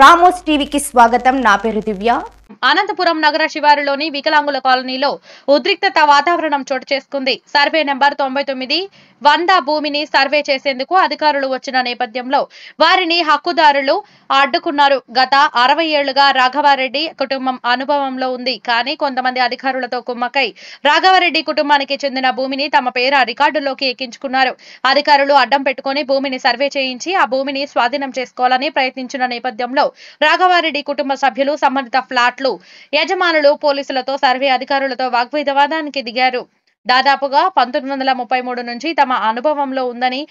Ramos టీవీకి స్వాగతం. నా పేరు దివ్య. అనంతపురం నగర శివారులోని వికలాంగుల కాలనీలో ఉద్రిక్తత వాతావరణం చోటు చేసుకుంది. సర్వే నెంబర్ 99-100 భూమిని సర్వే చేసేందుకు అధికారులు వచ్చిన నేపథ్యంలో వారిని హక్కుదారులు అడ్డుకున్నారు. గత 60 ఏళ్లుగా రాఘవారెడ్డి కుటుంబం అనుభవంలో ఉంది. కానీ కొంతమంది అధికారులతో కుమ్మక్కై రాఘవారెడ్డి కుటుంబానికి చెందిన భూమిని తమ పేర రికార్డులోకి ఎక్కించుకున్నారు. అధికారులు అడ్డం పెట్టుకుని భూమిని సర్వే చేయించి ఆ భూమిని స్వాధీనం చేసుకోవాలని ప్రయత్నించిన నేపథ్యంలో రాఘవారెడ్డి కుటుంబ సభ్యులు సంబంధిత ఫ్లాట్లు యజమానులు పోలీసులతో సర్వే అధికారులతో వాగ్వివాదానికి దిగారు. దాదాపుగా 1933 నుంచి తమ అనుభవంలో ఉందని,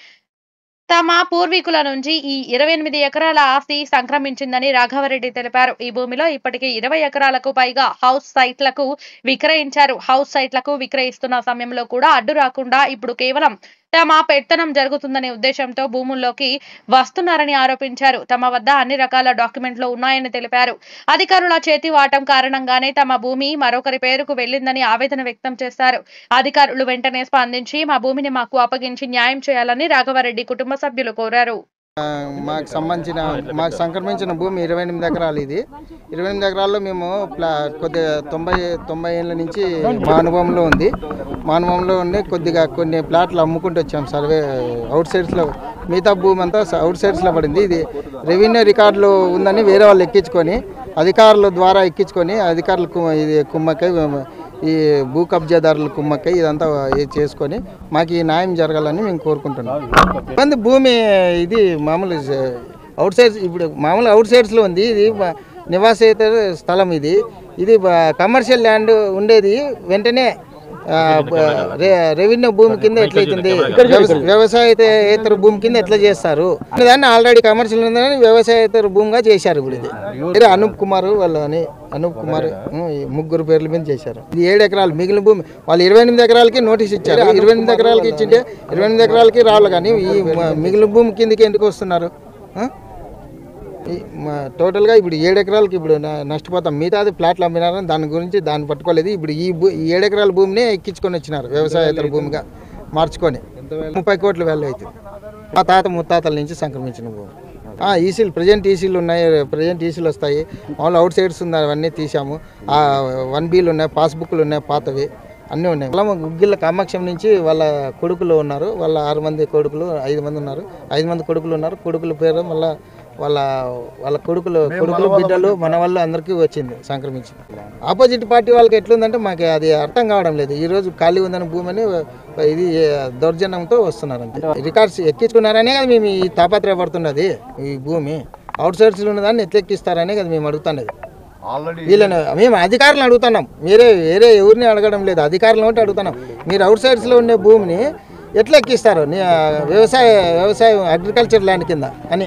తమ పూర్వీకుల నుంచి ఈ 28 ఎకరాల ఆస్తి సంక్రమించిందని రాఘవారెడ్డి తెలిపారు. ఈ భూమిలో ఇప్పటికే 20 ఎకరాలకు పైగా హౌస్ సైట్లకు విక్రయించారు. హౌస్ సైట్లకు విక్రయిస్తున్న సమయంలో కూడా అడ్డు రాకుండా ఇప్పుడు కేవలం తమ పెత్తనం జరుగుతుందనే ఉద్దేశంతో భూముల్లోకి వస్తున్నారని ఆరోపించారు. తమ వద్ద అన్ని రకాల డాక్యుమెంట్లు ఉన్నాయని తెలిపారు. అధికారుల చేతివాటం కారణంగానే తమ భూమి మరొకరి పేరుకు వెళ్లిందని ఆవేదన వ్యక్తం చేశారు. అధికారులు వెంటనే స్పందించి మా భూమిని మాకు అప్పగించి న్యాయం చేయాలని రాఘవారెడ్డి కుటుంబ సభ్యులు కోరారు. మాకు సంక్రమించిన భూమి 28 ఎకరాలు. ఇది 28 ఎకరాల్లో మేము కొద్దిగా 90 ఏళ్ళ నుంచి మా అనుభవంలో ఉంది. కొద్దిగా కొన్ని ప్లాట్లు అమ్ముకుంటూ వచ్చాం. సర్వే అవుట్ సైడ్స్లో, మిగతా భూమి అంతా అవుట్ సైడ్స్లో పడింది. ఇది రెవెన్యూ రికార్డులు ఉందని వేరే వాళ్ళు ఎక్కించుకొని, అధికారుల ద్వారా ఎక్కించుకొని, అధికారులకు ఇది కుమ్మక్కై, ఈ భూ కబ్జాదారుల కుమ్మక్కై ఇదంతా చేసుకొని మాకు ఈ న్యాయం జరగాలని మేము కోరుకుంటున్నాం. భూమి ఇది మామూలు అవుట్ సైడ్స్, ఇప్పుడు మామూలు అవుట్ సైడ్స్లో ఉంది. ఇది నివాసేతర స్థలం. ఇది కమర్షియల్ ల్యాండ్ ఉండేది. వెంటనే రెవెన్యూ భూమి కింద ఎట్లయితుంది, వ్యవసాయేతర భూమి కింద ఎట్లా చేస్తారు దాన్ని ఆల్రెడీ కమర్షియల్ ఉందని వ్యవసాయేతర భూమిగా చేశారు. ఇప్పుడు ఇది అనూప్ కుమార్ వాళ్ళని, అనూప్ కుమార్ ముగ్గురు పేర్ల మీద చేశారు. ఇది 7 ఎకరాలు మిగిలిన భూమి. వాళ్ళు 28 ఎకరాలకి నోటీస్ ఇచ్చారు. 28 ఎకరాలకి ఇచ్చింటే 28 ఎకరాలకి రావాలి, కానీ ఈ మిగిలిన భూమి కిందకి ఎందుకు వస్తున్నారు? టోటల్గా ఇప్పుడు 7 ఎకరాలకి ఇప్పుడు నష్టపోతాం. మిగతాది ప్లాట్లు అమ్మినారని దాన్ని పట్టుకోలేదు. ఇప్పుడు ఈ 7 ఎకరాల భూమిని ఎక్కించుకొని వచ్చినారు, వ్యవసాయేతర భూమిగా మార్చుకొని. 30 కోట్ల వాల్యూ అవుతుంది. మా తాత ముత్తాతల నుంచి సంక్రమించిన భూమి. ఈసీలు ప్రజెంట్ ఈసీలు ఉన్నాయి. ప్రజెంట్ ఈసీలు వస్తాయి. మామూలు అవుట్ సైడ్స్ ఉన్నాయి, అవన్నీ తీసాము. 1Bలు ఉన్నాయి, పాస్బుక్లు ఉన్నాయి, పాతవి అన్నీ ఉన్నాయి. గుగ్గిళ్ళ కామాక్షం నుంచి వాళ్ళ కొడుకులు ఉన్నారు. వాళ్ళ 6 మంది కొడుకులు, 5 మంది ఉన్నారు. 5 మంది కొడుకులు ఉన్నారు. కొడుకుల పేరు మళ్ళీ వాళ్ళ కొడుకులు బిడ్డలు మన వాళ్ళు అందరికీ వచ్చింది, సంక్రమించింది. ఆపోజిట్ పార్టీ వాళ్ళకి ఎట్లుందంటే మాకు అది అర్థం కావడం లేదు. ఈరోజు ఖాళీ ఉందని భూమిని ఇది దౌర్జన్యంతో వస్తున్నారు. అంతే రికార్డ్స్ ఎక్కించుకున్నారనే కదా మేము ఈ తాపత్రయపడుతున్నది. ఈ భూమి అవుట్ సైడ్స్లో ఉన్నదాన్ని ఎట్లెక్కిస్తారనే కదా మేము అడుగుతున్నది. వీళ్ళని మేము అధికారులను అడుగుతున్నాం, వేరే ఎవరిని అడగడం లేదు. అధికారులను ఒకటి అడుగుతున్నాం, మీరు అవుట్ సైడ్స్లో ఉండే భూమిని ఎట్లా ఎక్కిస్తారు వ్యవసాయం అగ్రికల్చర్ ల్యాండ్ కింద అని.